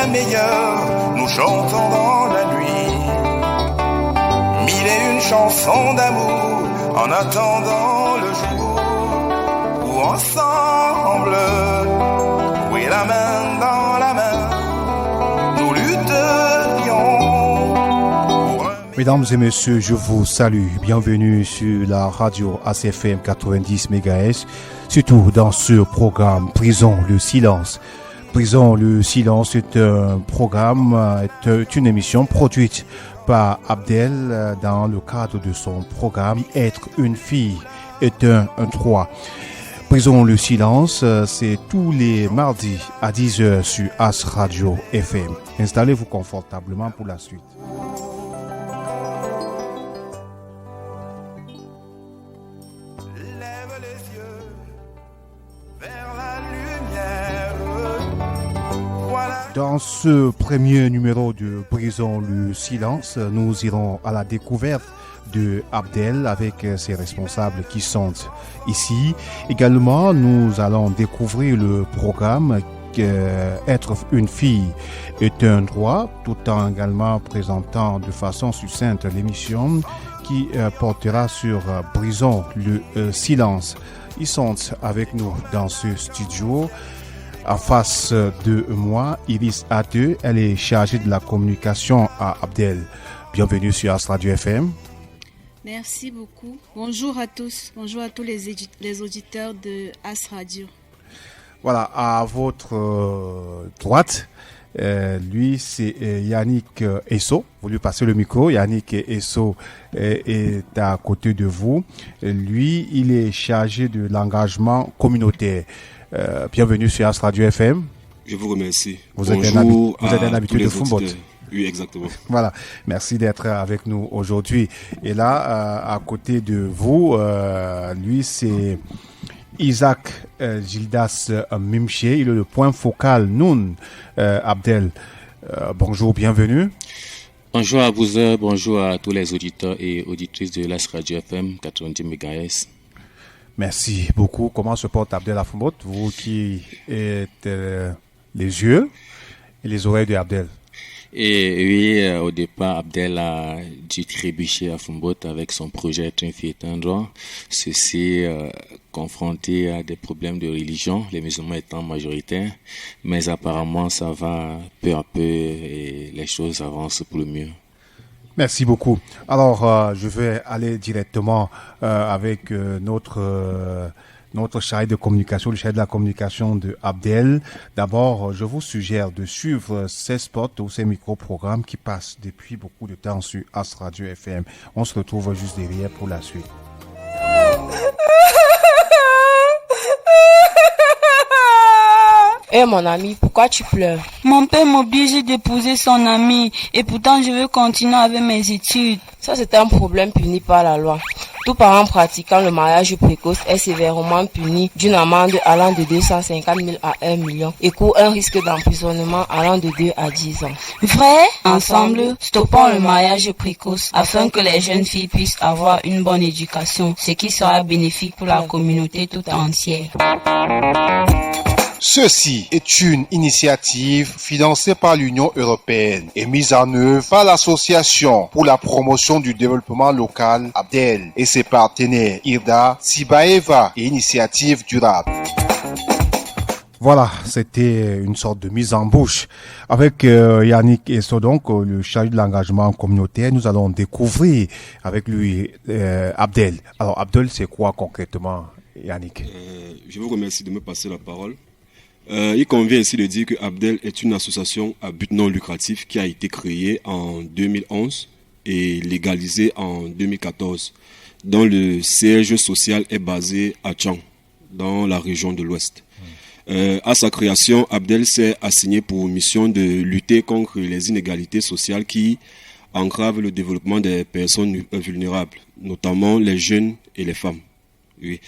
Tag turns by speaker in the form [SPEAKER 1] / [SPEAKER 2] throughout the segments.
[SPEAKER 1] bien meilleur, nous chantons dans la nuit. Mille et une chansons d'amour en attendant le jour où ensemble, oui, la main dans la main, nous lutterions.
[SPEAKER 2] Mesdames et messieurs, je vous salue. Bienvenue sur la radio ACFM 90 MHz, surtout dans ce programme Brisons le silence. Brisons le silence est un programme, est une émission produite par Abdel dans le cadre de son programme Être une fille est un droit. Brisons le silence, c'est tous les mardis à 10h sur As Radio FM. Installez-vous confortablement pour la suite. Dans ce premier numéro de Brisons le silence, nous irons à la découverte de Abdel avec ses responsables qui sont ici. Également, nous allons découvrir le programme Être une fille est un droit, tout en également présentant de façon succincte l'émission qui portera sur Brisons le silence. Ils sont avec nous dans ce studio. En face de moi, Iris Ade, elle est chargée de la communication à Abdel. Bienvenue sur As Radio FM.
[SPEAKER 3] Merci beaucoup. Bonjour à tous. Bonjour à tous les auditeurs de As Radio.
[SPEAKER 2] Voilà, à votre droite, lui c'est Yannick Esso. Vous lui passez le micro. Yannick Esso est à côté de vous. Lui, il est chargé de l'engagement communautaire. Bienvenue sur As Radio FM.
[SPEAKER 4] Je vous remercie.
[SPEAKER 2] Vous êtes un habitué de Fumbot.
[SPEAKER 4] Oui, exactement.
[SPEAKER 2] Voilà, merci d'être avec nous aujourd'hui. Et là, à côté de vous, lui, c'est Isaac Gildas Mimche. Il est le point focal Noun Abdel. Bonjour, bienvenue.
[SPEAKER 5] Bonjour à vous, bonjour à tous les auditeurs et auditrices de l'As Radio FM 90 MHz.
[SPEAKER 2] Merci beaucoup. Comment se porte Abdel Afumbot, vous qui êtes les yeux et les oreilles de Abdel?
[SPEAKER 5] Et oui, au départ, Abdel a dû trébucher à Fumbot avec son projet Être une fille est un droit. Ceci confronté à des problèmes de religion, les musulmans étant majoritaires. Mais apparemment, ça va peu à peu et les choses avancent pour le mieux.
[SPEAKER 2] Merci beaucoup. Alors, je vais aller directement avec notre chargé de communication, le chargé de la communication de Abdel. D'abord, je vous suggère de suivre ces spots ou ces micro-programmes qui passent depuis beaucoup de temps sur As Radio FM. On se retrouve juste derrière pour la suite.
[SPEAKER 6] Hé mon ami, pourquoi tu pleures?
[SPEAKER 7] Mon père m'oblige d'épouser son ami et pourtant je veux continuer avec mes études.
[SPEAKER 6] Ça c'est un problème puni par la loi. Tout parent pratiquant le mariage précoce est sévèrement puni d'une amende allant de 250 000 à 1 million et court un risque d'emprisonnement allant de 2 à 10 ans.
[SPEAKER 7] Vrai? Ensemble, stoppons le mariage précoce afin que les jeunes filles puissent avoir une bonne éducation, ce qui sera bénéfique pour la communauté toute entière.
[SPEAKER 8] Ceci est une initiative financée par l'Union européenne et mise en œuvre par l'Association pour la promotion du développement local Abdel et ses partenaires IRDA, Sibaeva et Initiative Durable.
[SPEAKER 2] Voilà, c'était une sorte de mise en bouche. Avec Yannick Esso, donc le chargé de l'engagement communautaire, nous allons découvrir avec lui Abdel. Alors Abdel, c'est quoi concrètement, Yannick?
[SPEAKER 4] Je vous remercie de me passer la parole. Il convient ici de dire que Abdel est une association à but non lucratif qui a été créée en 2011 et légalisée en 2014, dont le siège social est basé à Tchang, dans la région de l'Ouest. À sa création, Abdel s'est assigné pour mission de lutter contre les inégalités sociales qui entravent le développement des personnes vulnérables, notamment les jeunes et les femmes. Oui.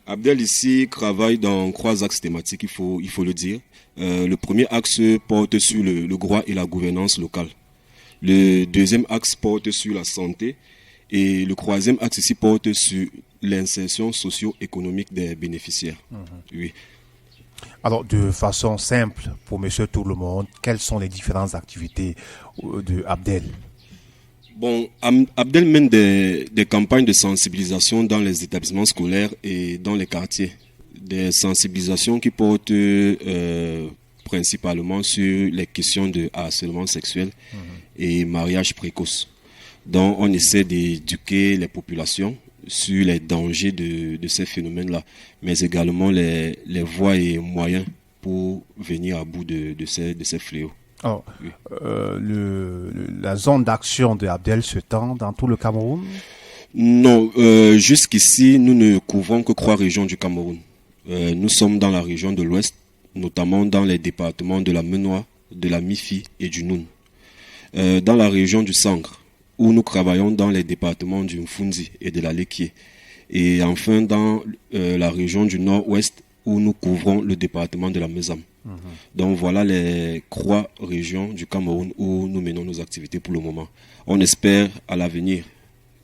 [SPEAKER 4] Abdel ici travaille dans 3 axes thématiques, il faut le dire. Le premier axe porte sur le droit et la gouvernance locale. Le deuxième axe porte sur la santé. Et le troisième axe ici porte sur l'insertion socio-économique des bénéficiaires. Oui.
[SPEAKER 2] Alors, de façon simple, pour monsieur tout le monde, quelles sont les différentes activités de Abdel?
[SPEAKER 4] Bon, Abdel mène des campagnes de sensibilisation dans les établissements scolaires et dans les quartiers. Des sensibilisations qui portent principalement sur les questions de harcèlement sexuel et mariage précoce. Donc, on essaie d'éduquer les populations sur les dangers de ces phénomènes-là, mais également les voies et moyens pour venir à bout de ces fléaux.
[SPEAKER 2] Alors,
[SPEAKER 4] Oui.
[SPEAKER 2] la zone d'action de Abdel s'étend dans tout le Cameroun?
[SPEAKER 4] Non, jusqu'ici, nous ne couvrons que 3 régions du Cameroun. Nous sommes dans la région de l'Ouest, notamment dans les départements de la Menoie, de la Mifi et du Noun. Dans la région du Sangre, où nous travaillons dans les départements du Mfundi et de la Lekié. Et enfin dans la région du Nord-Ouest, où nous couvrons le département de la Mezam. Donc voilà les 3 régions du Cameroun où nous menons nos activités pour le moment. On espère à l'avenir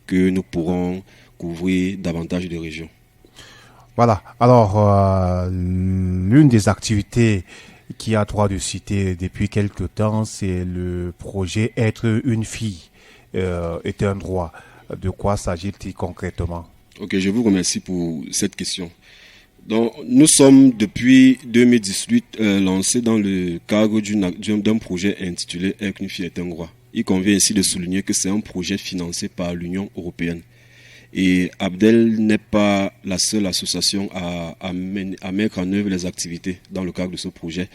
[SPEAKER 4] que nous pourrons couvrir davantage de régions.
[SPEAKER 2] Voilà. Alors, l'une des activités qui a droit de citer depuis quelque temps, c'est le projet Être une fille est un droit. De quoi s'agit-il concrètement?
[SPEAKER 4] Ok, je vous remercie pour cette question. Donc, nous sommes depuis 2018 lancés dans le cadre d'un projet intitulé Être une fille est un droit. Il convient ici de souligner que c'est un projet financé par l'Union européenne. Et Abdel n'est pas la seule association à mettre en œuvre les activités dans le cadre de ce projet.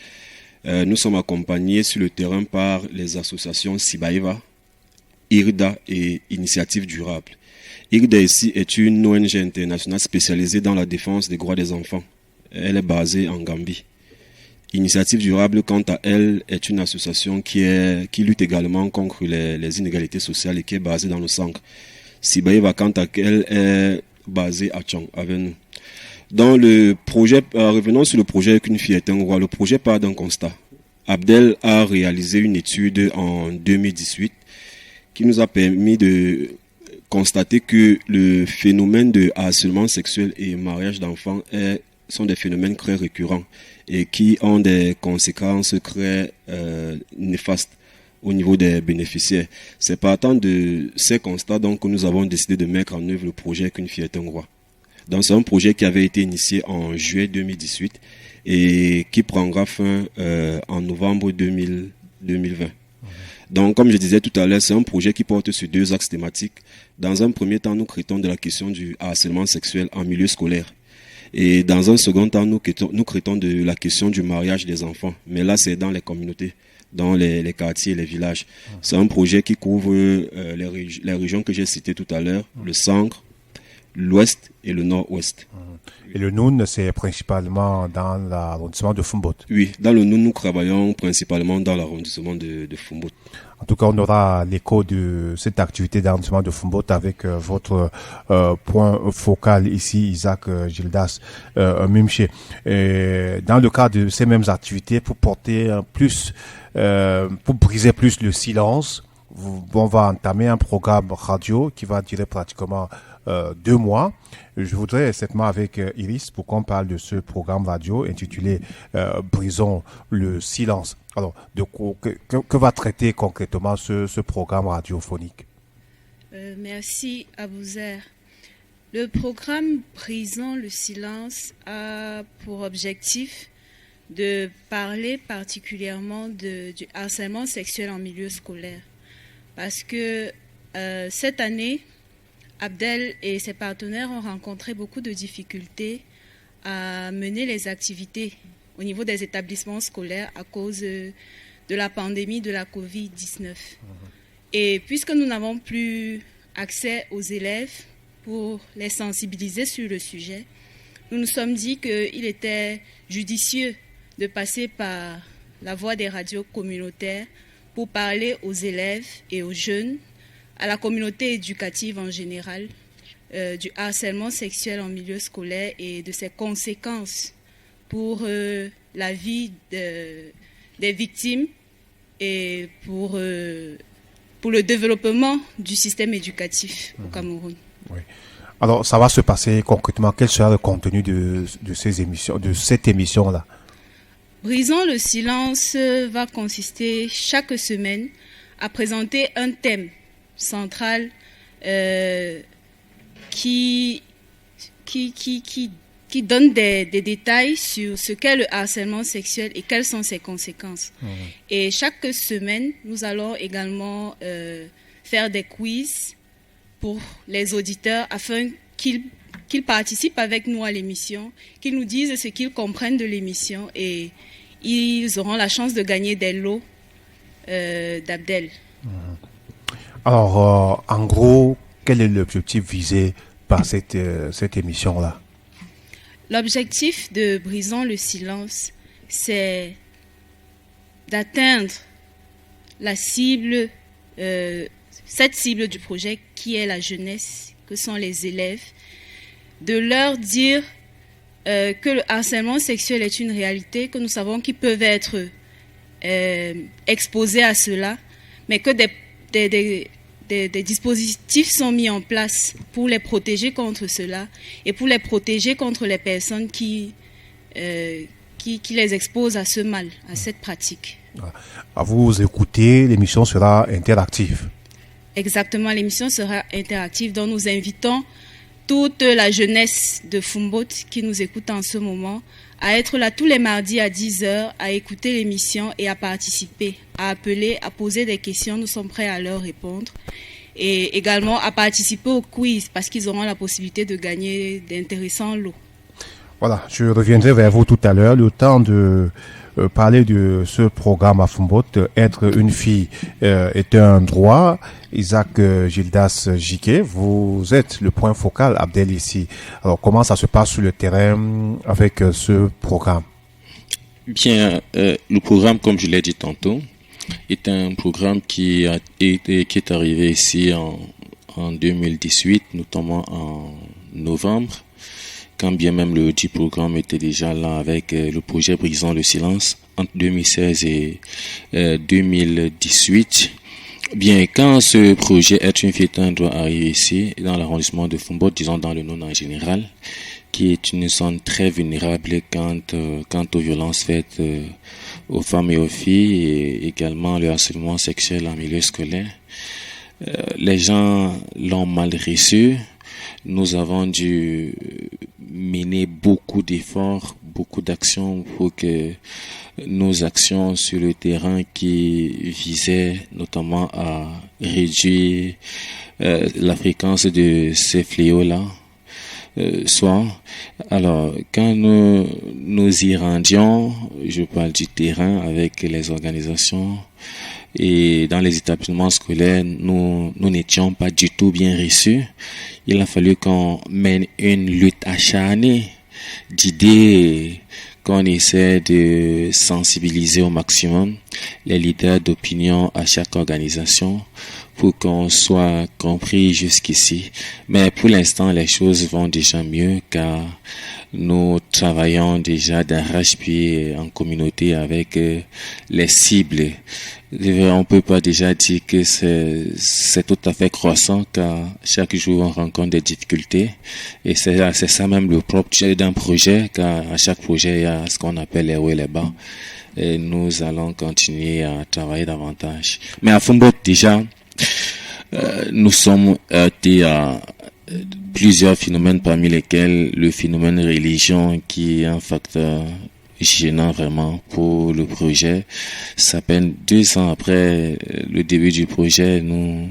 [SPEAKER 4] Nous sommes accompagnés sur le terrain par les associations Sibaïva, IRDA et Initiative Durable. IRDA ici est une ONG internationale spécialisée dans la défense des droits des enfants. Elle est basée en Gambie. Initiative Durable, quant à elle, est une association qui lutte également contre les inégalités sociales et qui est basée dans le Sangre. Sibaïva, quant à elle, est basée à Tchang, avec nous. Dans le projet, revenons sur le projet Qu'une fille est un roi. Le projet part d'un constat. Abdel a réalisé une étude en 2018 qui nous a permis de constater que le phénomène de harcèlement sexuel et mariage d'enfants sont des phénomènes très récurrents et qui ont des conséquences très néfastes au niveau des bénéficiaires. C'est partant de ces constats donc que nous avons décidé de mettre en œuvre le projet Qu'une fille est un roi. Donc c'est un projet qui avait été initié en juillet 2018 et qui prendra fin en novembre 2020. Donc, comme je disais tout à l'heure, c'est un projet qui porte sur 2 axes thématiques. Dans un premier temps, nous traitons de la question du harcèlement sexuel en milieu scolaire. Et dans un second temps, nous traitons de la question du mariage des enfants. Mais là, c'est dans les communautés, dans les quartiers et les villages. C'est un projet qui couvre les régions que j'ai citées tout à l'heure, le Sangre, l'Ouest et le Nord-Ouest.
[SPEAKER 2] Et le Noun, c'est principalement dans l'arrondissement de Fumbot.
[SPEAKER 4] Oui, dans le Noun, nous travaillons principalement dans l'arrondissement de Fumbot.
[SPEAKER 2] En tout cas, on aura l'écho de cette activité d'arrondissement de Fumbot avec votre point focal ici, Isaac Gildas Mimché. Dans le cadre de ces mêmes activités, pour porter pour briser plus le silence, on va entamer un programme radio qui va durer pratiquement 2 mois. Je voudrais certainement avec Iris pour qu'on parle de ce programme radio intitulé Brisons le silence. Alors, que va traiter concrètement ce programme radiophonique?
[SPEAKER 3] Merci Abouzer. Le programme Brisons le silence a pour objectif de parler particulièrement du harcèlement sexuel en milieu scolaire. Parce que cette année, Abdel et ses partenaires ont rencontré beaucoup de difficultés à mener les activités au niveau des établissements scolaires à cause de la pandémie de la Covid-19. Et puisque nous n'avons plus accès aux élèves pour les sensibiliser sur le sujet, nous nous sommes dit qu'il était judicieux de passer par la voie des radios communautaires pour parler aux élèves et aux jeunes, à la communauté éducative en général, du harcèlement sexuel en milieu scolaire et de ses conséquences pour la vie des victimes et pour le développement du système éducatif au Cameroun.
[SPEAKER 2] Oui. Alors, ça va se passer concrètement. Quel sera le contenu de ces émissions, de cette émission-là?
[SPEAKER 3] Brisons le silence va consister chaque semaine à présenter un thème central qui donne des détails sur ce qu'est le harcèlement sexuel et quelles sont ses conséquences. Et chaque semaine, nous allons également faire des quiz pour les auditeurs afin qu'ils participent avec nous à l'émission, qu'ils nous disent ce qu'ils comprennent de l'émission et ils auront la chance de gagner des lots d'Abdel.
[SPEAKER 2] Alors, en gros, quel est l'objectif visé par cette émission-là?
[SPEAKER 3] L'objectif de Brisons le silence, c'est d'atteindre la cible, cette cible du projet qui est la jeunesse, que sont les élèves, de leur dire que le harcèlement sexuel est une réalité, que nous savons qu'ils peuvent être exposés à cela, mais que des dispositifs sont mis en place pour les protéger contre cela et pour les protéger contre les personnes qui les exposent à ce mal, à cette pratique.
[SPEAKER 2] À vous écouter, l'émission sera interactive.
[SPEAKER 3] Exactement, l'émission sera interactive, donc nous invitons toute la jeunesse de Foumbot qui nous écoute en ce moment à être là tous les mardis à 10h, à écouter l'émission et à participer, à appeler, à poser des questions. Nous sommes prêts à leur répondre. Et également à participer au quiz parce qu'ils auront la possibilité de gagner d'intéressants lots. Voilà, je reviendrai vers vous tout à l'heure. Le temps de parler de ce programme à Foumbot, être une fille est un droit. Isaac Gildas Jiké, vous êtes le point focal, Abdel, ici. Alors, comment ça se passe sur le terrain avec ce programme?
[SPEAKER 5] Bien, le programme, comme je l'ai dit tantôt, est un programme qui est arrivé ici en 2018, notamment en novembre, quand bien même le dit programme était déjà là avec le projet Brisons le silence entre 2016 et 2018. Bien, quand ce projet Être une fille est un droit arrive ici, dans l'arrondissement de Foumbot, disons dans le Nord en général, qui est une zone très vulnérable quant aux violences faites aux femmes et aux filles, et également le harcèlement sexuel en milieu scolaire. Les gens l'ont mal reçu. Nous avons dû mener beaucoup d'efforts, beaucoup d'actions pour que nos actions sur le terrain qui visaient notamment à réduire la fréquence de ces fléaux-là, soit. Alors, quand nous y rendions, je parle du terrain avec les organisations et dans les établissements scolaires, nous n'étions pas du tout bien reçus. Il a fallu qu'on mène une lutte acharnée d'idées, qu'on essaie de sensibiliser au maximum les leaders d'opinion à chaque organisation pour qu'on soit compris jusqu'ici. Mais pour l'instant, les choses vont déjà mieux car nous travaillons déjà d'arrache-pied en communauté avec les cibles. On peut pas déjà dire que c'est tout à fait croissant car chaque jour on rencontre des difficultés et c'est ça même le propre d'un projet car à chaque projet il y a ce qu'on appelle les hauts et les bas et nous allons continuer à travailler davantage. Mais à Foumbot déjà, nous sommes heurtés à plusieurs phénomènes parmi lesquels le phénomène religion qui est un facteur gênant vraiment pour le projet. Ça peine 2 ans après le début du projet, nous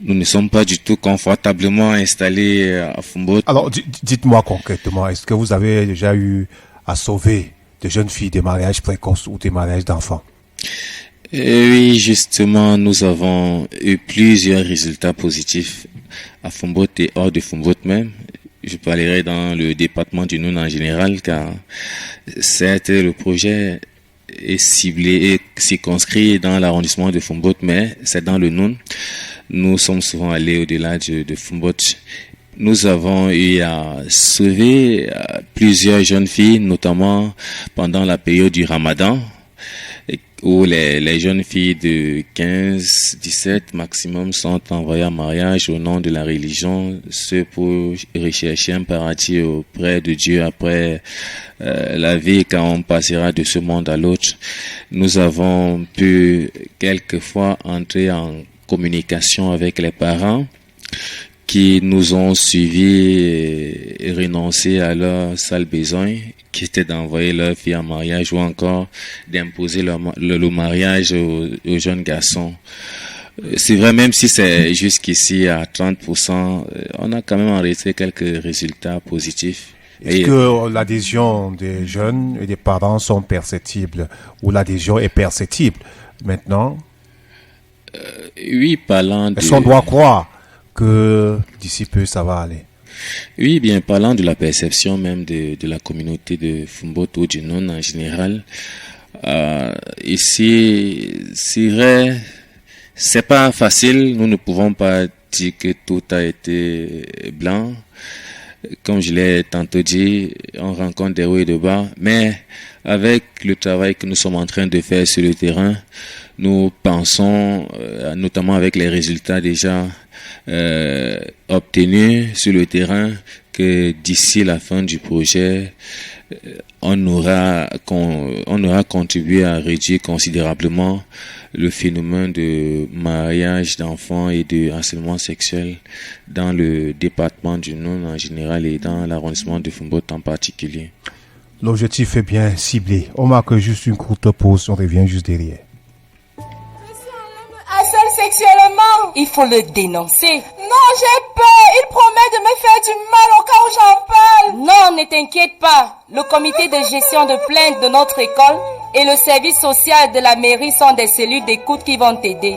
[SPEAKER 5] ne sommes pas du tout confortablement installés à Foumbot.
[SPEAKER 2] Alors, dites-moi concrètement, est-ce que vous avez déjà eu à sauver des jeunes filles des mariages précoces ou des mariages d'enfants?
[SPEAKER 5] Oui, justement, nous avons eu plusieurs résultats positifs à Foumbot et hors de Foumbot même. Je parlerai dans le département du Noun en général, car certes, le projet est ciblé et circonscrit dans l'arrondissement de Foumbot, mais c'est dans le Noun. Nous sommes souvent allés au-delà de Foumbot. Nous avons eu à sauver plusieurs jeunes filles, notamment pendant la période du Ramadan. où les jeunes filles de 15, 17 maximum sont envoyées en mariage au nom de la religion, ce pour rechercher un paradis auprès de Dieu après la vie quand on passera de ce monde à l'autre. Nous avons pu quelquefois entrer en communication avec les parents qui nous ont suivis et renoncé à leur sale besoin, qui était d'envoyer leur fille en mariage ou encore d'imposer le mariage aux jeunes garçons. C'est vrai, même si c'est jusqu'ici à 30%, on a quand même enregistré quelques résultats positifs.
[SPEAKER 2] Est-ce que l'adhésion des jeunes et des parents sont perceptibles ou l'adhésion est perceptible maintenant?
[SPEAKER 5] Oui, parlant de...
[SPEAKER 2] Est-ce qu'on doit croire que d'ici peu ça va aller?
[SPEAKER 5] Oui, bien, parlant de la perception même de la communauté de Fumbo ou du non en général, ici, c'est vrai, c'est pas facile, nous ne pouvons pas dire que tout a été blanc. Comme je l'ai tantôt dit, on rencontre des hauts et des bas, mais avec le travail que nous sommes en train de faire sur le terrain, nous pensons, notamment avec les résultats déjà obtenus sur le terrain, que d'ici la fin du projet, on aura contribué à réduire considérablement le phénomène de mariage d'enfants et de harcèlement sexuel dans le département du Nord en général et dans l'arrondissement de Fumbo en particulier.
[SPEAKER 2] L'objectif est bien ciblé. On marque juste une courte pause, on revient juste derrière.
[SPEAKER 9] Harcèle sexuellement.
[SPEAKER 6] Il faut le dénoncer.
[SPEAKER 9] Non, j'ai peur. Il promet de me faire du mal au cas où j'en parle.
[SPEAKER 6] Non, ne t'inquiète pas. Le comité de gestion de plainte de notre école et le service social de la mairie sont des cellules d'écoute qui vont t'aider.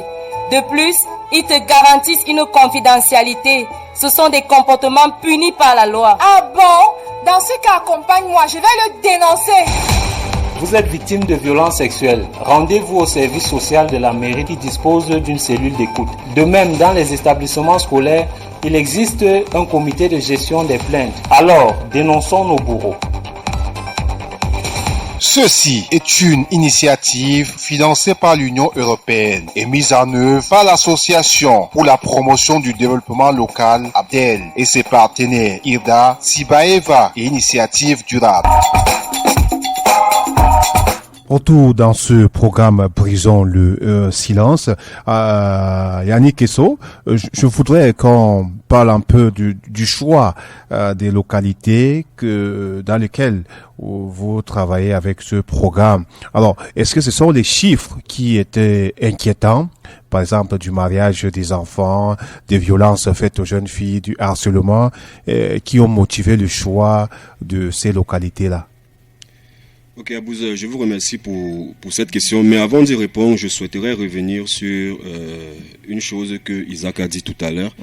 [SPEAKER 6] De plus, ils te garantissent une confidentialité. Ce sont des comportements punis par la loi.
[SPEAKER 9] Ah bon? Dans ce cas, accompagne-moi. Je vais le dénoncer.
[SPEAKER 10] Vous êtes victime de violences sexuelles. Rendez-vous au service social de la mairie qui dispose d'une cellule d'écoute. De même, dans les établissements scolaires, il existe un comité de gestion des plaintes. Alors, dénonçons nos bourreaux.
[SPEAKER 8] Ceci est une initiative financée par l'Union européenne et mise en œuvre par l'Association pour la promotion du développement local ABDEL et ses partenaires IRDA, Sibaeva et Initiative Durable.
[SPEAKER 2] Retour dans ce programme Brisons le silence. Yannick Esso, je voudrais qu'on parle un peu du choix des localités dans lesquelles vous travaillez avec ce programme. Alors, est-ce que ce sont les chiffres qui étaient inquiétants, par exemple du mariage des enfants, des violences faites aux jeunes filles, du harcèlement, qui ont motivé le choix de ces localités-là?
[SPEAKER 4] Ok, Abouza, je vous remercie pour cette question. Mais avant d'y répondre, je souhaiterais revenir sur une chose que Isaac a dit tout à l'heure.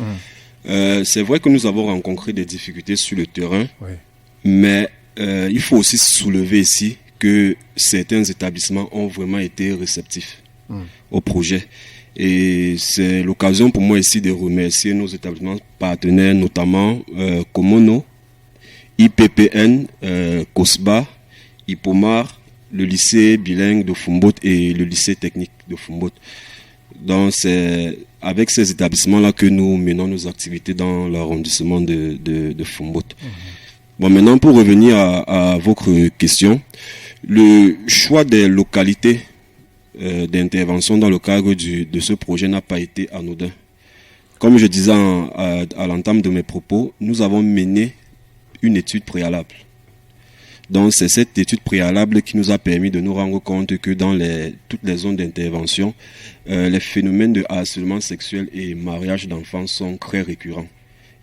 [SPEAKER 4] C'est vrai que nous avons rencontré des difficultés sur le terrain, mais il faut aussi soulever ici que certains établissements ont vraiment été réceptifs au projet. Et c'est l'occasion pour moi ici de remercier nos établissements partenaires, notamment Komono, IPPN, COSBA, Ipomar, le lycée bilingue de Fumbo et le lycée technique de Fumbo. Donc c'est avec ces établissements-là que nous menons nos activités dans l'arrondissement de Fumbo. Bon, maintenant pour revenir à votre question, le choix des localités d'intervention dans le cadre de ce projet n'a pas été anodin. Comme je disais à l'entame de mes propos, nous avons mené une étude préalable. Donc c'est cette étude préalable qui nous a permis de nous rendre compte que dans toutes les zones d'intervention, les phénomènes de harcèlement sexuel et mariage d'enfants sont très récurrents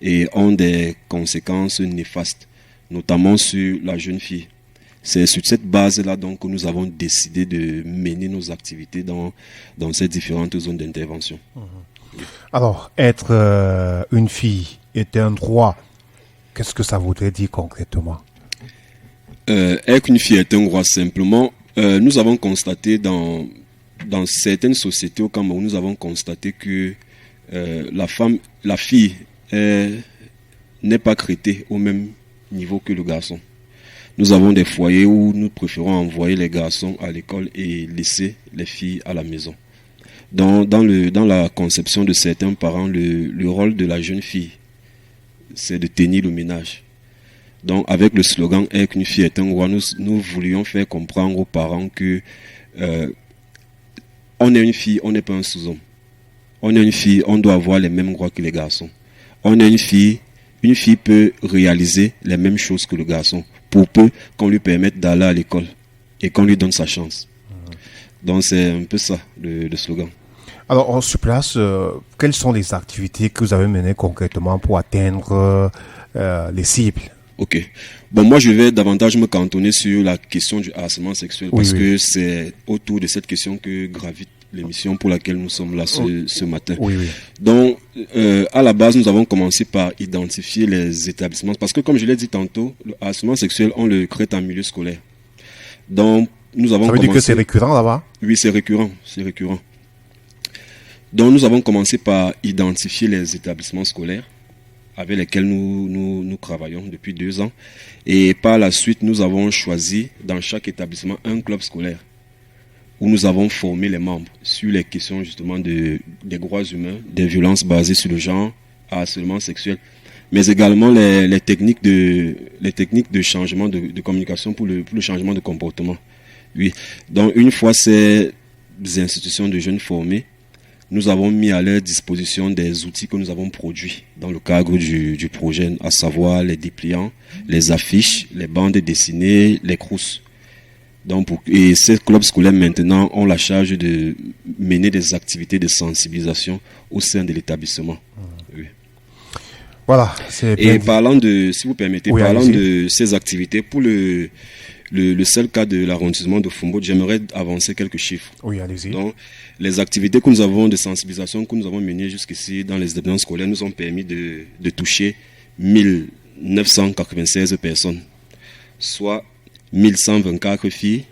[SPEAKER 4] et ont des conséquences néfastes, notamment sur la jeune fille. C'est sur cette base-là donc que nous avons décidé de mener nos activités dans ces différentes zones d'intervention.
[SPEAKER 2] Alors, être une fille est un droit. Qu'est-ce que ça voudrait dire concrètement?
[SPEAKER 4] Être une fille est un droit simplement. Nous avons constaté dans certaines sociétés au Cameroun, nous avons constaté que la fille n'est pas traitée au même niveau que le garçon. nous avons des foyers où nous préférons envoyer les garçons à l'école et laisser les filles à la maison. Dans la conception de certains parents, le rôle de la jeune fille, c'est de tenir le ménage. Donc, avec le slogan « Est qu'une fille est un roi », nous voulions faire comprendre aux parents que on est une fille, on n'est pas un sous-homme. On est une fille, on doit avoir les mêmes droits que les garçons. On est une fille peut réaliser les mêmes choses que le garçon, pour peu qu'on lui permette d'aller à l'école et qu'on lui donne sa chance. Donc, c'est un peu ça, le slogan.
[SPEAKER 2] Alors, sur place, quelles sont les activités que vous avez menées concrètement pour atteindre les cibles?
[SPEAKER 4] Ok. Bon, moi, je vais davantage me cantonner sur la question du harcèlement sexuel parce que c'est autour de cette question que gravite l'émission pour laquelle nous sommes là ce matin. Donc, à la base, nous avons commencé par identifier les établissements parce que, comme je l'ai dit tantôt, le harcèlement sexuel, on le crée en milieu scolaire. Donc, nous avons
[SPEAKER 2] Ça veut dire que c'est récurrent là-bas? Oui,
[SPEAKER 4] c'est récurrent. Donc, nous avons commencé par identifier les établissements scolaires avec lesquels nous travaillons depuis 2 ans. Et par la suite, nous avons choisi dans chaque établissement un club scolaire où nous avons formé les membres sur les questions justement des droits humains, des violences basées sur le genre, harcèlement sexuel, mais également les techniques de changement de communication pour le changement de comportement. Oui. Donc, une fois ces institutions de jeunes formées, nous avons mis à leur disposition des outils que nous avons produits dans le cadre du projet, à savoir les dépliants, les affiches, les bandes dessinées, les crousses. Donc, et ces clubs scolaires maintenant ont la charge de mener des activités de sensibilisation au sein de l'établissement. Oui.
[SPEAKER 2] Voilà.
[SPEAKER 4] Et parlant de, si vous permettez, parlant de ces activités, pour le seul cas de l'arrondissement de Fumbo, j'aimerais avancer quelques chiffres.
[SPEAKER 2] Oui, allez-y.
[SPEAKER 4] Donc, les activités que nous avons de sensibilisation que nous avons menées jusqu'ici dans les établissements scolaires nous ont permis de toucher 1996 personnes, soit 1124 filles,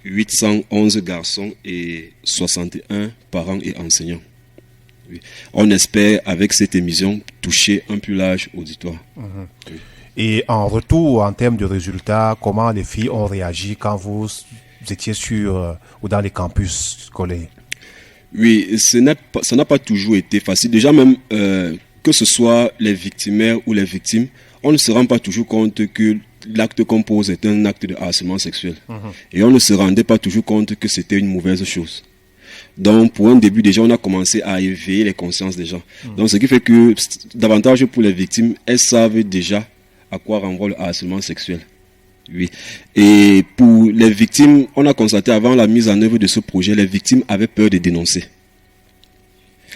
[SPEAKER 4] 811 garçons et 61 parents et enseignants. Oui. On espère, avec cette émission, toucher un plus large auditoire.
[SPEAKER 2] Oui. Et en retour, en termes de résultats, comment les filles ont réagi quand vous étiez ou dans les campus scolaires?
[SPEAKER 4] Oui, ça n'a pas toujours été facile. Déjà même, que ce soit les victimaires ou les victimes, on ne se rend pas toujours compte que l'acte qu'on pose est un acte de harcèlement sexuel. Et on ne se rendait pas toujours compte que c'était une mauvaise chose. Donc, pour un début, déjà, on a commencé à éveiller les consciences des gens. Donc, ce qui fait que, davantage pour les victimes, elles savent déjà à quoi renvoie le harcèlement sexuel. Oui. Et pour les victimes, on a constaté avant la mise en œuvre de ce projet, les victimes avaient peur de dénoncer.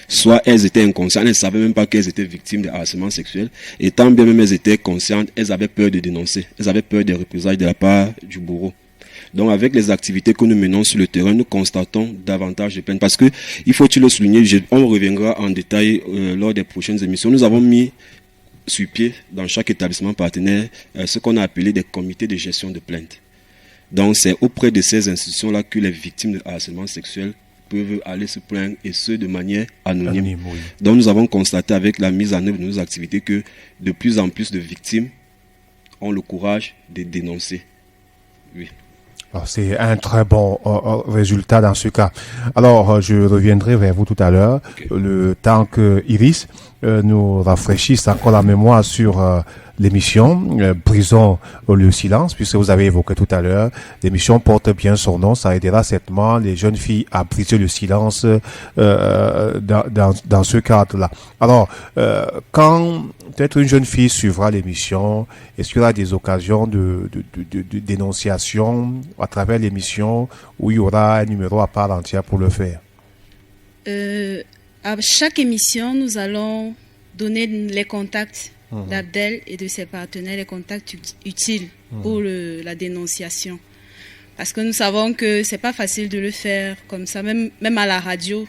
[SPEAKER 4] Soit elles étaient inconscientes, elles ne savaient même pas qu'elles étaient victimes de harcèlement sexuel. Et tant bien même elles étaient conscientes, elles avaient peur de dénoncer. Elles avaient peur des représailles de la part du bourreau. Donc avec les activités que nous menons sur le terrain, nous constatons davantage de peine. Parce que, il faut-il le souligner, on reviendra en détail lors des prochaines émissions. Nous avons mis sur pied dans chaque établissement partenaire ce qu'on a appelé des comités de gestion de plaintes. Donc c'est auprès de ces institutions-là que les victimes de harcèlement sexuel peuvent aller se plaindre, et ce de manière anonyme. Oui. Donc nous avons constaté avec la mise en œuvre de nos activités que de plus en plus de victimes ont le courage de dénoncer. Oui.
[SPEAKER 2] C'est un très bon résultat dans ce cas. Alors, je reviendrai vers vous tout à l'heure, le temps que Iris nous rafraîchisse encore la mémoire sur l'émission Brisons le silence, puisque vous avez évoqué tout à l'heure, l'émission porte bien son nom, ça aidera certainement les jeunes filles à briser le silence dans ce cadre-là. Alors, quand peut-être une jeune fille suivra l'émission, est-ce qu'il y aura des occasions de dénonciation à travers l'émission où il y aura un numéro à part entière pour le faire?
[SPEAKER 3] À chaque émission, nous allons donner les contacts d'Abdel et de ses partenaires, les contacts utiles pour la dénonciation. Parce que nous savons que c'est pas facile de le faire comme ça, même à la radio.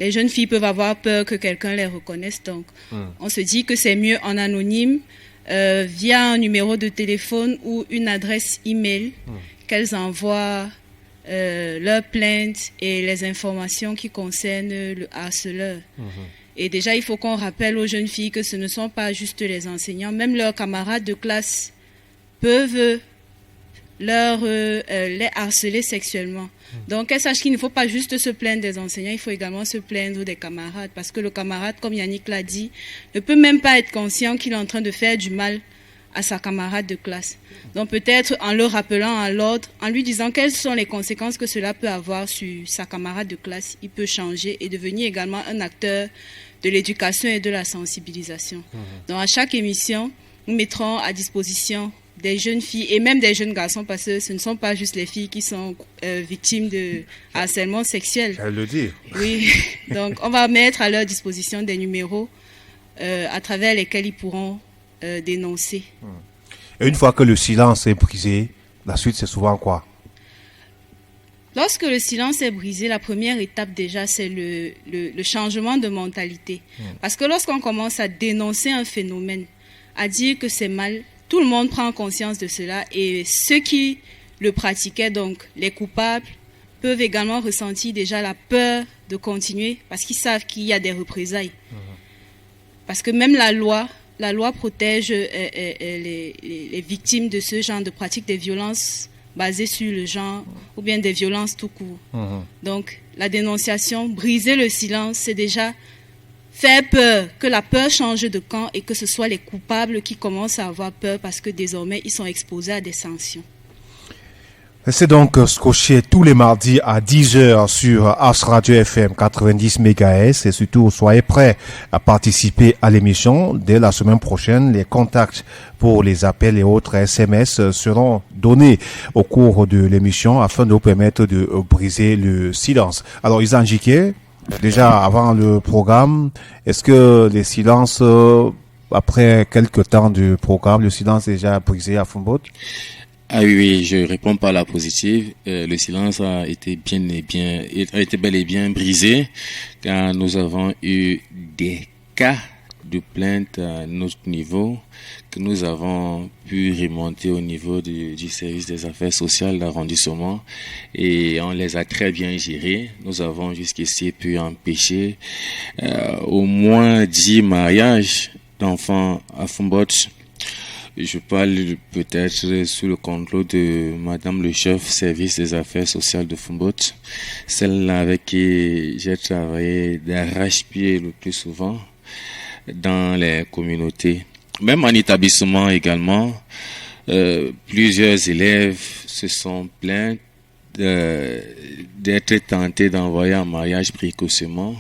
[SPEAKER 3] Les jeunes filles peuvent avoir peur que quelqu'un les reconnaisse, donc on se dit que c'est mieux en anonyme, via un numéro de téléphone ou une adresse email, qu'elles envoient leurs plaintes et les informations qui concernent le harceleur. Et déjà, il faut qu'on rappelle aux jeunes filles que ce ne sont pas juste les enseignants, même leurs camarades de classe peuvent les harceler sexuellement. Donc, qu'elles sachent qu'il ne faut pas juste se plaindre des enseignants, il faut également se plaindre des camarades. Parce que le camarade, comme Yannick l'a dit, ne peut même pas être conscient qu'il est en train de faire du mal à sa camarade de classe. Donc, peut-être en le rappelant à l'ordre, en lui disant quelles sont les conséquences que cela peut avoir sur sa camarade de classe, il peut changer et devenir également un acteur de l'éducation et de la sensibilisation. Donc, à chaque émission, nous mettrons à disposition des jeunes filles et même des jeunes garçons, parce que ce ne sont pas juste les filles qui sont victimes de harcèlement sexuel.
[SPEAKER 2] Elle le dit.
[SPEAKER 3] Oui, donc on va mettre à leur disposition des numéros à travers lesquels ils pourront dénoncer.
[SPEAKER 2] Et une fois que le silence est brisé, la suite c'est souvent quoi?
[SPEAKER 3] Lorsque le silence est brisé, la première étape déjà, c'est le changement de mentalité. Parce que lorsqu'on commence à dénoncer un phénomène, à dire que c'est mal, tout le monde prend conscience de cela et ceux qui le pratiquaient, donc les coupables, peuvent également ressentir déjà la peur de continuer parce qu'ils savent qu'il y a des représailles. Parce que même la loi protège les victimes de ce genre de pratiques, des violences basées sur le genre ou bien des violences tout court. Donc la dénonciation, briser le silence, c'est déjà faire peur, que la peur change de camp et que ce soit les coupables qui commencent à avoir peur parce que désormais ils sont exposés à des sanctions.
[SPEAKER 2] C'est donc scotché tous les mardis à 10h sur Ars Radio FM 90 MHz et surtout soyez prêts à participer à l'émission. Dès la semaine prochaine, les contacts pour les appels et autres SMS seront donnés au cours de l'émission afin de vous permettre de briser le silence. Alors Isan Jike, déjà avant le programme, est-ce que les silences, après quelques temps du programme, le silence est déjà brisé à Fumboat?
[SPEAKER 5] Ah oui, je réponds par la positive. Le silence a été bel et bien brisé car nous avons eu des cas de plainte à notre niveau que nous avons pu remonter au niveau du service des affaires sociales d'arrondissement et on les a très bien gérés. Nous avons jusqu'ici pu empêcher au moins 10 mariages d'enfants à Fumboat. Je parle peut-être sous le contrôle de Madame le chef service des affaires sociales de Fumboat, celle avec qui j'ai travaillé d'arrache-pied le plus souvent dans les communautés. Même en établissement également, plusieurs élèves se sont plaints d'être tentés d'envoyer en mariage précocement,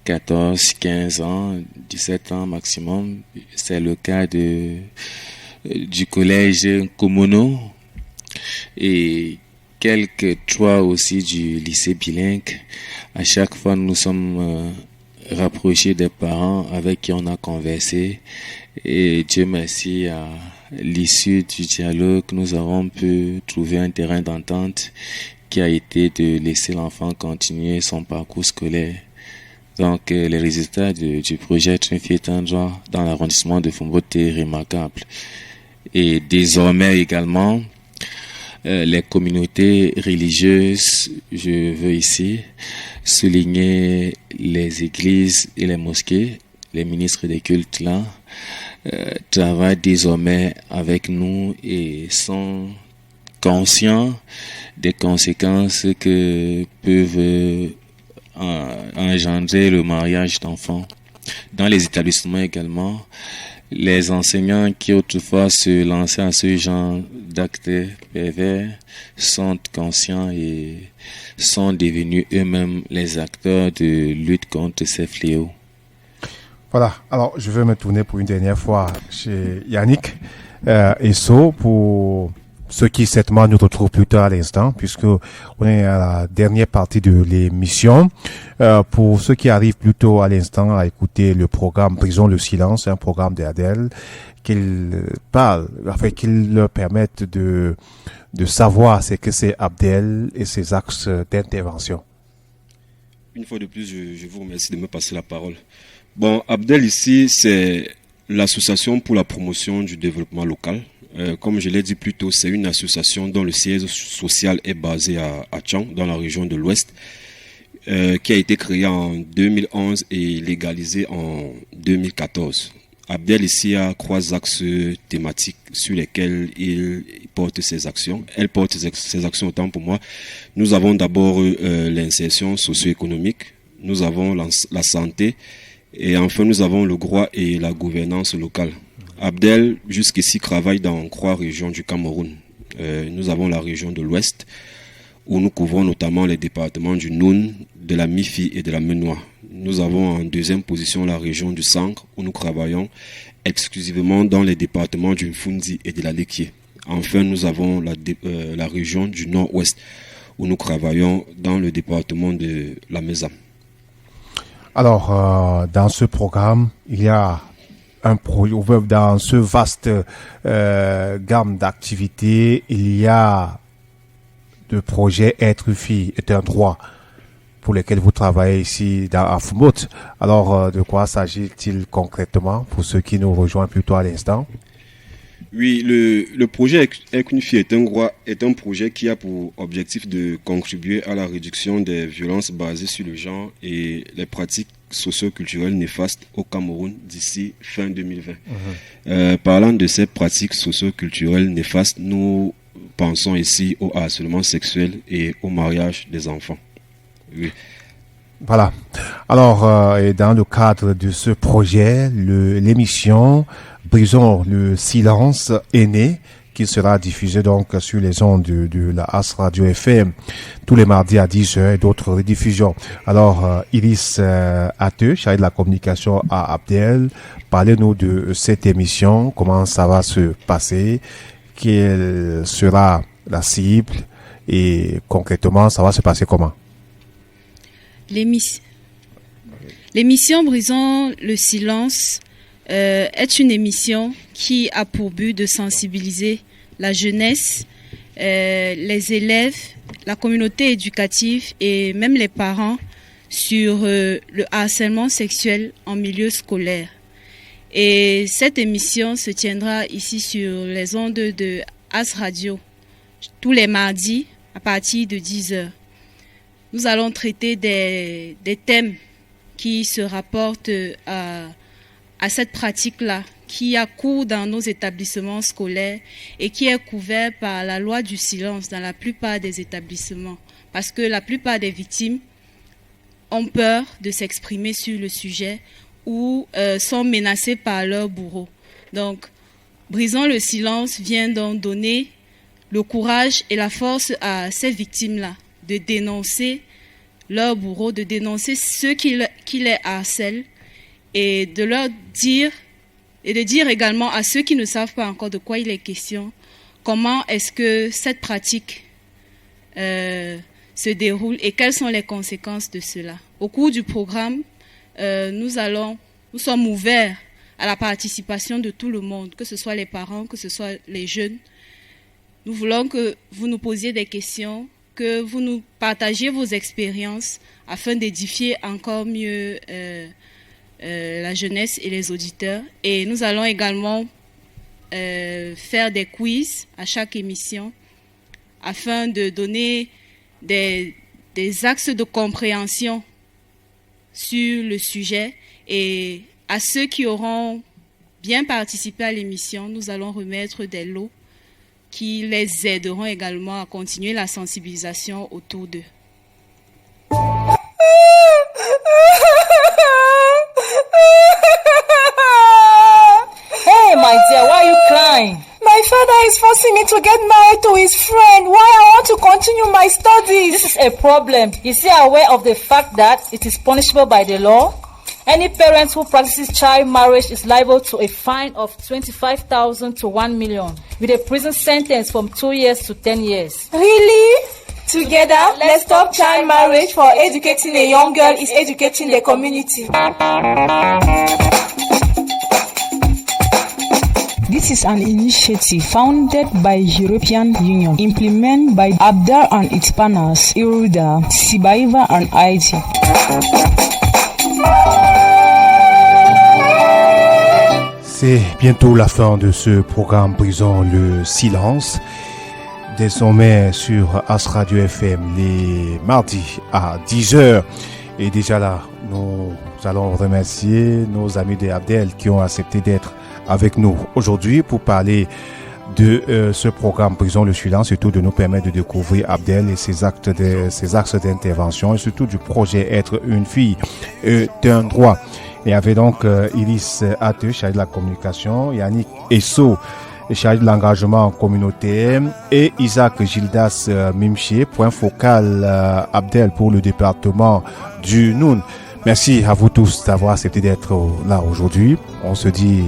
[SPEAKER 5] 14, 15 ans, 17 ans maximum. C'est le cas du collège Komono et quelques 3 aussi du lycée bilingue. À chaque fois, nous sommes rapprochés des parents avec qui on a conversé et Dieu merci, à l'issue du dialogue, nous avons pu trouver un terrain d'entente qui a été de laisser l'enfant continuer son parcours scolaire. Donc, les résultats du projet Train Piéton Droit dans l'arrondissement de Fumboat est remarquable. Et désormais également, les communautés religieuses, je veux ici souligner les églises et les mosquées, les ministres des cultes là, travaillent désormais avec nous et sont conscients des conséquences que peuvent engendrer le mariage d'enfants. Dans les établissements également, les enseignants qui autrefois se lançaient à ce genre d'actes pervers sont conscients et sont devenus eux-mêmes les acteurs de lutte contre ces fléaux.
[SPEAKER 2] Voilà, alors je vais me tourner pour une dernière fois chez Yannick Esso pour ceux qui certainement nous retrouvent plus tard à l'instant, puisque on est à la dernière partie de l'émission. Pour ceux qui arrivent plutôt à l'instant à écouter le programme Brisons le silence, un programme d'Adèle, qu'il parle, enfin qu'il leur permette de savoir ce que c'est Abdel et ses axes d'intervention.
[SPEAKER 4] Une fois de plus, je vous remercie de me passer la parole. Bon, Abdel ici, c'est l'association pour la promotion du développement local. Comme je l'ai dit plus tôt, c'est une association dont le siège social est basé à Tchang, dans la région de l'Ouest. qui a été créé en 2011 et légalisé en 2014. Abdel ici a 3 axes thématiques sur lesquels il porte ses actions. Elle porte ses actions autant pour moi. Nous avons d'abord l'insertion socio-économique, nous avons la santé et enfin nous avons le droit et la gouvernance locale. Abdel jusqu'ici travaille dans 3 régions du Cameroun. Nous avons la région de l'Ouest où nous couvrons notamment les départements du Noun, de la Mifi et de la Menoua. Nous avons en deuxième position la région du Sangre où nous travaillons exclusivement dans les départements du Mfundi et de la Lekié. Enfin, nous avons la région du Nord-Ouest où nous travaillons dans le département de la Mesa.
[SPEAKER 2] Alors, dans ce programme, il y a un projet, dans ce vaste gamme d'activités, il y a le projet Être fille est un droit pour lesquels vous travaillez ici à Fumboth. Alors, de quoi s'agit-il concrètement pour ceux qui nous rejoignent plutôt à l'instant?
[SPEAKER 4] Oui, le projet Être une fille est un projet qui a pour objectif de contribuer à la réduction des violences basées sur le genre et les pratiques socio-culturelles néfastes au Cameroun d'ici fin 2020. Parlant de ces pratiques socio-culturelles néfastes, nous pensons ici au harcèlement sexuel et au mariage des enfants. Oui.
[SPEAKER 2] Voilà. Alors, et dans le cadre de ce projet, l'émission Brisons le silence est née, qui sera diffusée donc sur les ondes de la As Radio FM tous les mardis à 10h et d'autres rediffusions. Alors, Iris Ateux, chargée de la communication à Abdel, parlez-nous de cette émission, comment ça va se passer, quelle sera la cible et concrètement, ça va se passer comment?
[SPEAKER 3] L'émission Brisons le silence est une émission qui a pour but de sensibiliser la jeunesse, les élèves, la communauté éducative et même les parents sur le harcèlement sexuel en milieu scolaire. Et cette émission se tiendra ici sur les ondes de As Radio tous les mardis à partir de 10h. Nous allons traiter des thèmes qui se rapportent à cette pratique-là, qui a cours dans nos établissements scolaires et qui est couvert par la loi du silence dans la plupart des établissements. Parce que la plupart des victimes ont peur de s'exprimer sur le sujet ou sont menacées par leur bourreau. Donc, Brisons le silence vient donc donner le courage et la force à ces victimes-là de dénoncer leur bourreau, de dénoncer ceux qui les harcèlent et de leur dire, et de dire également à ceux qui ne savent pas encore de quoi il est question, comment est-ce que cette pratique se déroule et quelles sont les conséquences de cela. Au cours du programme, nous sommes ouverts à la participation de tout le monde, que ce soit les parents, que ce soit les jeunes. Nous voulons que vous nous posiez des questions, que vous nous partagiez vos expériences afin d'édifier encore mieux la jeunesse et les auditeurs. Et nous allons également faire des quiz à chaque émission afin de donner des axes de compréhension sur le sujet. Et à ceux qui auront bien participé à l'émission, nous allons remettre des lots qui les aideront également à continuer la sensibilisation autour d'eux.
[SPEAKER 7] Hey, my dear, why are you crying?
[SPEAKER 9] My father is forcing me to get married to his friend while I want to continue my studies.
[SPEAKER 7] This is a problem. Is he aware of the fact that it is punishable by the law? Any parent who practices child marriage is liable to a fine of 25,000 to 1 million, with a prison sentence from 2 years to 10 years.
[SPEAKER 9] Really? Together, let's stop child marriage, for educating a young girl is educating the community.
[SPEAKER 11] This is an initiative founded by European Union, implemented by Abdel and its partners, IRUDA, Sibaiva and IT.
[SPEAKER 2] C'est bientôt la fin de ce programme Brisons le silence. désormais sur As Radio FM les mardis à 10h. Et déjà là, nous allons remercier nos amis de Abdel qui ont accepté d'être avec nous aujourd'hui pour parler de ce programme Brisons le silence, surtout de nous permettre de découvrir Abdel et ses axes d'intervention et surtout du projet Être une fille d'un droit. Et avait donc Iris Ate, chargée de la communication, Yannick Esso, chargé de l'engagement communautaire, et Isaac Gildas Mimché, point focal Abdel pour le département du Noun. Merci à vous tous d'avoir accepté d'être là aujourd'hui. On se dit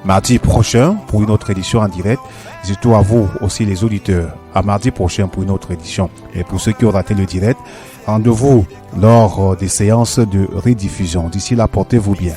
[SPEAKER 2] mardi prochain pour une autre édition en direct. Et surtout à vous aussi les auditeurs, à mardi prochain pour une autre édition. Et pour ceux qui ont raté le direct, rendez-vous lors des séances de rediffusion. D'ici là, portez-vous bien.